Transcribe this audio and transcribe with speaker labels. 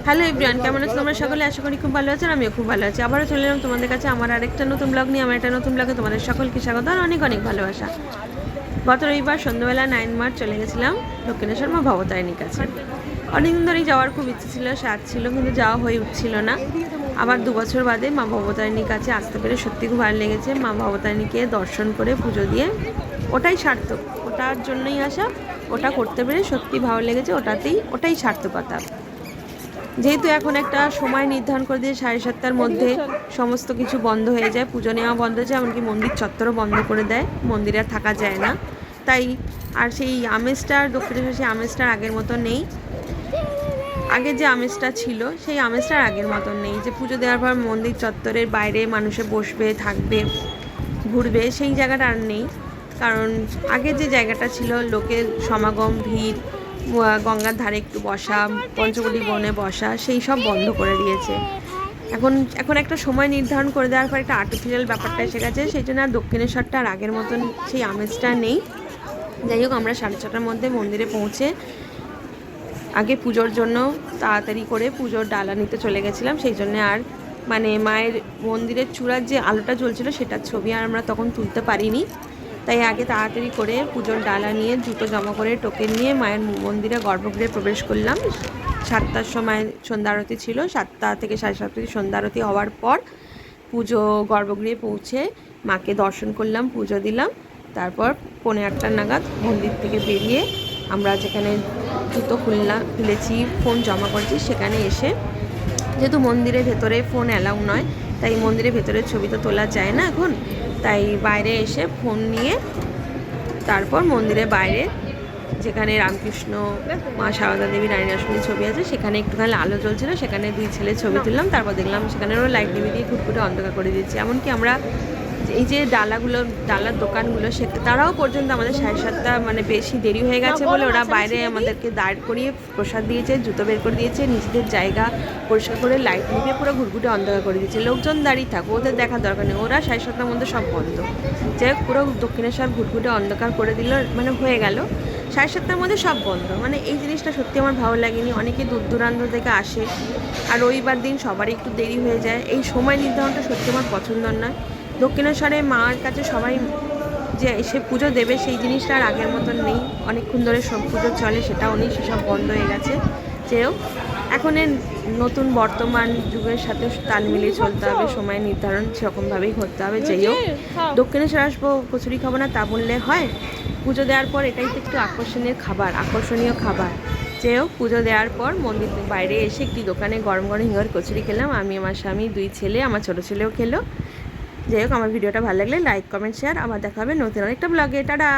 Speaker 1: Hello everyone, কেমন আছো তোমরা সকলে? আশা করি খুব ভালো আছো। আমিও খুব ভালো আছি। আবারও চলে এলাম তোমাদের কাছে আমার আরেকটা নতুন ব্লগ নিয়ে। আমার একটা নতুন ব্লগে তোমাদের সকলকে স্বাগত আর অনেক অনেক ভালোবাসা। গত রবিবার সন্ধ্যাবেলা 9 মার্চ চলে গেছিলাম দক্ষিণেশ্বর মা ভবতারিণীর কাছে। অনেকদিন ধরেই যাওয়ার খুব ইচ্ছে ছিল, স্বাদ ছিল, কিন্তু যাওয়া হয়ে উঠছিল না। আবার 2 বছর বাদে মা ভবতারিণীর কাছে আসতে পেরে সত্যি খুব ভালো লেগেছে। মা ভবতারিণীকে দর্শন করে পুজো দিয়ে ওটাই সার্থক। ওটার জন্যই আসা, ওটা করতে পেরে সত্যি ভালো লেগেছে। ওটাই সার্থকতা। যেহেতু এখন একটা সময় নির্ধারণ করে দিয়ে 7:30টার মধ্যে সমস্ত কিছু বন্ধ হয়ে যায়, পুজো নেওয়া বন্ধ হয়ে যায়, এমনকি মন্দির চত্বরও বন্ধ করে দেয়, মন্দিরে আর থাকা যায় না। তাই আর সেই আমেজটা, দক্ষিণেশ্বর সেই আমেজটার আগের মতো নেই। আগে যে আমেজটা ছিল সেই আমেজটার আগের মতন নেই, যে পুজো দেওয়ার পর মন্দির চত্বরের বাইরে মানুষে বসবে, থাকবে, ঘুরবে, সেই জায়গাটা আর নেই। কারণ আগে যে জায়গাটা ছিল, লোকের সমাগম, ভিড়, গঙ্গার ধারে একটু বসা, পঞ্চবটি বনে বসা, সেই সব বন্ধ করে দিয়েছে। এখন একটা সময় নির্ধারণ করে দেওয়ার পর একটা আর্টিফিশিয়াল ব্যাপারটা এসে গেছে, সেই জন্য আর দক্ষিণেশ্বরটা আর আগের মতন সেই আমেজটা নেই। যাই হোক, আমরা 6:30টার মধ্যে মন্দিরে পৌঁছে আগে পুজোর জন্য তাড়াতাড়ি করে পুজোর ডালা নিতে চলে গেছিলাম। সেই জন্য আর মায়ের মন্দিরের চূড়ার যে আলোটা জ্বলছিল সেটার ছবি আর আমরা তখন তুলতে পারিনি। তাই আগে তাড়াতাড়ি করে পুজোর ডালা নিয়ে, জুতো জমা করে, টোকেন নিয়ে মায়ের মন্দিরে গর্ভগৃহে প্রবেশ করলাম। 7টার সময় সন্ধ্যা আরতি ছিল। 7টা থেকে 7:30 সন্ধ্যা আরতি হওয়ার পর পুজো গর্ভগৃহে পৌঁছে মাকে দর্শন করলাম, পুজো দিলাম। তারপর 7:45 নাগাদ মন্দির থেকে বেরিয়ে আমরা যেখানে জুতো খুলেছি, ফোন জমা করেছি, সেখানে এসে, যেহেতু মন্দিরের ভেতরে ফোন অ্যালাউ নয়, তাই মন্দিরের ভেতরে ছবি তো তোলা যায় না এখন, তাই বাইরে এসে ফোন নিয়ে তারপর মন্দিরের বাইরে যেখানে রামকৃষ্ণ, মা সারদা দেবী, রানী রাসমণির ছবি আছে, সেখানে একটুখানি আলো জ্বলছিল, সেখানে 2 ছেলে ছবি তুললাম। তারপর দেখলাম সেখানেও লাইট নিভিয়ে দিয়ে ঘুটঘুটে অন্ধকার করে দিচ্ছে। এমনকি আমরা এই যে ডালার দোকানগুলো, তারাও পর্যন্ত আমাদের 7:30 বেশি দেরি হয়ে গেছে বলে ওরা বাইরে আমাদেরকে দাঁড় করিয়ে প্রসাদ দিয়েছে, জুতো বের করে দিয়েছে, নিজেদের জায়গা পরিষ্কার করে লাইট নিভিয়ে পুরো ঘুটঘুটে অন্ধকার করে দিয়েছে। লোকজন দাঁড়িয়ে থাকো, ওদের দেখার দরকার নেই, ওরা 7:30টার মধ্যে সব বন্ধ। যাই হোক, পুরো দক্ষিণেশ্বর ঘুটঘুটে অন্ধকার করে দিল, হয়ে গেল 7:30টার মধ্যে সব বন্ধ। এই জিনিসটা সত্যি আমার ভালো লাগেনি। অনেকে দূর দূরান্ত থেকে আসে, আর রবিবার দিন সবারই একটু দেরি হয়ে যায়। এই সময় নির্ধারণটা সত্যি আমার পছন্দ নয়। দক্ষিণেশ্বরে মার কাছে সবাই যে এসে পুজো দেবে, সেই জিনিসটা আর আগের মতন নেই। অনেকক্ষণ ধরে সব পুজো চলে, সেটাও নেই, সেসব বন্ধ হয়ে গেছে। যেও এখনের নতুন বর্তমান যুগের সাথে তাল মিলিয়ে চলতে হবে, সময় নির্ধারণ সেরকমভাবেই করতে হবে। যাই হোক, দক্ষিণেশ্বর আসবো, কচুরি খাবো না তা বললে হয়? পুজো দেওয়ার পর এটাই তো একটু আকর্ষণীয় খাবার। যেও পুজো দেওয়ার পর মন্দির বাইরে এসে একটি দোকানে গরম গরম হিঙ্গর কচুরি খেলাম। আমি, আমার স্বামী, 2 ছেলে, আমার ছোটো ছেলেও খেলো। যাই হোক, আমার ভিডিওটা ভালো লাগলে লাইক, কমেন্ট, শেয়ার। আবার দেখা হবে নতুন আরেকটা ব্লগে। টাটা।